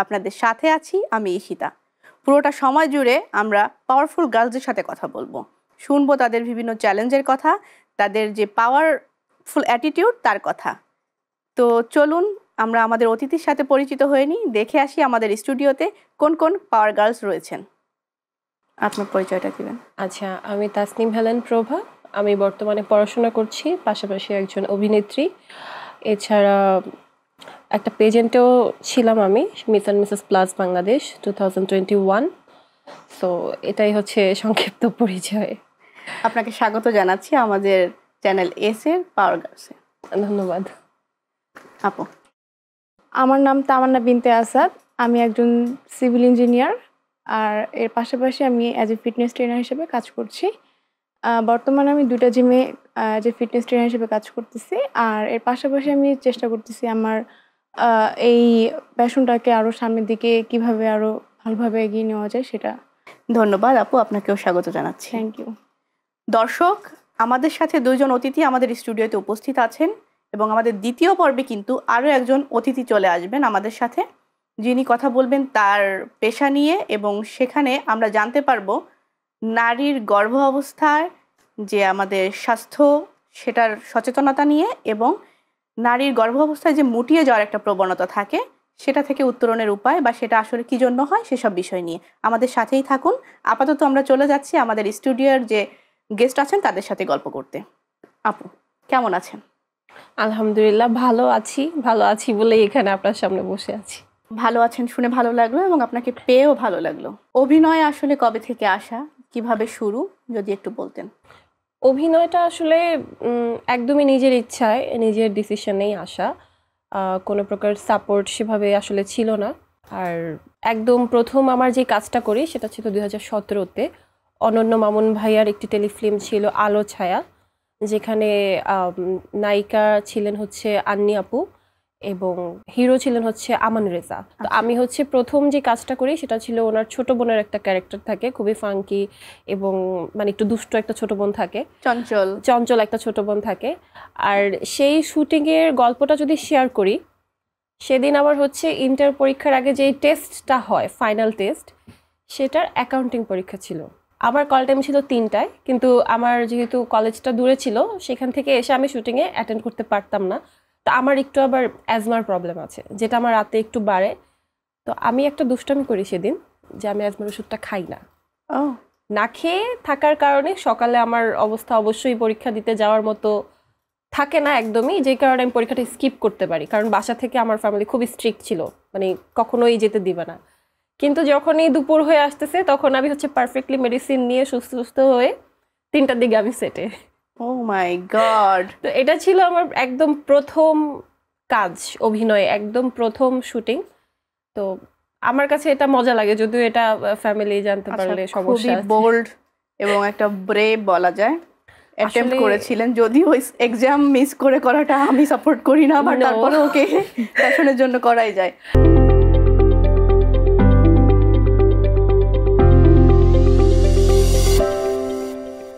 আপনাদের সাথে আছি আমি ঈশিতা। পুরোটা সময় জুড়ে আমরা পাওয়ারফুল গার্লসদের সাথে কথা বলবো, শুনবো তাদের বিভিন্ন চ্যালেঞ্জের কথা, তাদের যে পাওয়ারফুল অ্যাটিটিউড তার কথা। তো চলুন আমরা আমাদের অতিথির সাথে পরিচিত হয়ে নিই, দেখে আসি আমাদের স্টুডিওতে কোন কোন পাওয়ার গার্লস রয়েছেন। আপনার পরিচয়টা দিবেন। আচ্ছা, আমি তাসনিম হেলেন প্রভা। আমি বর্তমানে পড়াশোনা করছি, পাশাপাশি একজন অভিনেত্রী। এছাড়া একটা পেজেন্টেও ছিলাম আমি, miss and Mrs plus Bangladesh 2021। So এটাই হচ্ছে সংক্ষিপ্ত পরিচয়। আপনাকে স্বাগত জানাচ্ছি আমাদের চ্যানেল এস এর পাওয়ার গার্লসে। ধন্যবাদ। আপু, আমার নাম তামান্না বিনতে আসাদ। আমি একজন সিভিল ইঞ্জিনিয়ার, আর এর পাশাপাশি আমি অ্যাজ এ ফিটনেস ট্রেনার হিসেবে কাজ করছি। বর্তমানে আমি দুটো জিমে অ্যাজ এ ফিটনেস ট্রেনার হিসেবে কাজ করতেছি, আর এর পাশাপাশি আমি চেষ্টা করতেছি আমার এই প্যাশনটাকে আরও সামনের দিকে কিভাবে আরও ভালোভাবে এগিয়ে নেওয়া যায় সেটা। ধন্যবাদ আপু, আপনাকেও স্বাগত জানাচ্ছি। Thank you. দর্শক, আমাদের সাথে দুইজন অতিথি আমাদের স্টুডিওতে উপস্থিত আছেন এবং আমাদের দ্বিতীয় পর্বে কিন্তু আরও একজন অতিথি চলে আসবেন আমাদের সাথে, যিনি কথা বলবেন তার পেশা নিয়ে, এবং সেখানে আমরা জানতে পারবো নারীর গর্ভ অবস্থায় যে আমাদের স্বাস্থ্য সেটার সচেতনতা নিয়ে, এবং নারীর গর্ভ অবস্থায় যে মুটিয়ে যাওয়ার একটা প্রবণতা থাকে সেটা থেকে উত্তরণের উপায় বা সেটা আসলে কী জন্য হয় সেসব বিষয় নিয়ে। আমাদের সাথেই থাকুন। আপাতত আমরা চলে যাচ্ছি আমাদের স্টুডিওর যে গেস্ট আছেন তাদের সাথে গল্প করতে। আপু, কেমন আছেন? আলহামদুলিল্লাহ, ভালো আছি বলেই এখানে আপনার সামনে বসে আছি। ভালো আছেন শুনে ভালো লাগলো, এবং আপনাকে পেয়েও ভালো লাগলো। অভিনয় আসলে কবে থেকে আসা, কিভাবে শুরু, যদি একটু বলতেন। অভিনয়টা আসলে একদমই নিজের ইচ্ছায়, নিজের ডিসিশনেই আসা। কোনো প্রকার সাপোর্ট সেভাবে আসলে ছিল না। আর একদম প্রথম আমার যে কাজটা করি সেটা ছিল 2017-তে। অনন্য মামুন ভাইয়ার একটি টেলিফিল্ম ছিল আলো ছায়া, যেখানে নায়িকা ছিলেন হচ্ছে আন্নি আপু এবং হিরো ছিলেন হচ্ছে আমান রেজা। তো আমি হচ্ছে প্রথম যে কাজটা করি সেটা ছিল ওনার ছোট বোনের একটা ক্যারেক্টার থাকে, খুবই ফাঙ্কি এবং মানে একটু দুষ্ট একটা ছোট বোন থাকে, চঞ্চল একটা ছোট বোন থাকে। আর সেই শুটিংয়ের গল্পটা যদি শেয়ার করি, সেদিন আমার হচ্ছে ইন্টার পরীক্ষার আগে যে টেস্টটা হয়, ফাইনাল টেস্ট, সেটার অ্যাকাউন্টিং পরীক্ষা ছিল। আমার কল টাইম ছিল 3টায়, কিন্তু আমার যেহেতু কলেজটা দূরে ছিল সেখান থেকে এসে আমি শুটিংয়ে অ্যাটেন্ড করতে পারতাম না। তো আমার একটু আবার অ্যাজমার প্রবলেম আছে, যেটা আমার রাতে একটু বাড়ে। তো আমি একটা দুষ্টামি করি সেদিন, যে আমি অ্যাজমার ওষুধটা খাই না। না খেয়ে থাকার কারণে সকালে আমার অবস্থা অবশ্যই পরীক্ষা দিতে যাওয়ার মতো থাকে না একদমই, যে কারণে আমি পরীক্ষাটা স্কিপ করতে পারি, কারণ বাসা থেকে আমার ফ্যামিলি খুবই স্ট্রিক্ট ছিল, মানে কখনোই যেতে দিবে না। কিন্তু যখনই দুপুর হয়ে আসতেছে তখন আমি হচ্ছে পারফেক্টলি মেডিসিন নিয়ে সুস্থ হয়ে 3টার দিকে আমি সেটে। ও মাই গড! তো এটা ছিল আমার একদম প্রথম কাজ, অভিনয় একদম প্রথম শুটিং। তো আমার কাছে এটা মজা লাগে, যদিও এটা ফ্যামিলি জানতে পারলে সমস্যা। খুবই বোল্ড এবং একটা ব্রেভ বলা যায়। অ্যাটেম্প্ট করেছিলেন, যদিও এক্সাম মিস করাটা আমি সাপোর্ট করি না, বাট তারপরে ওকে প্যাশনের জন্য করাই যায়।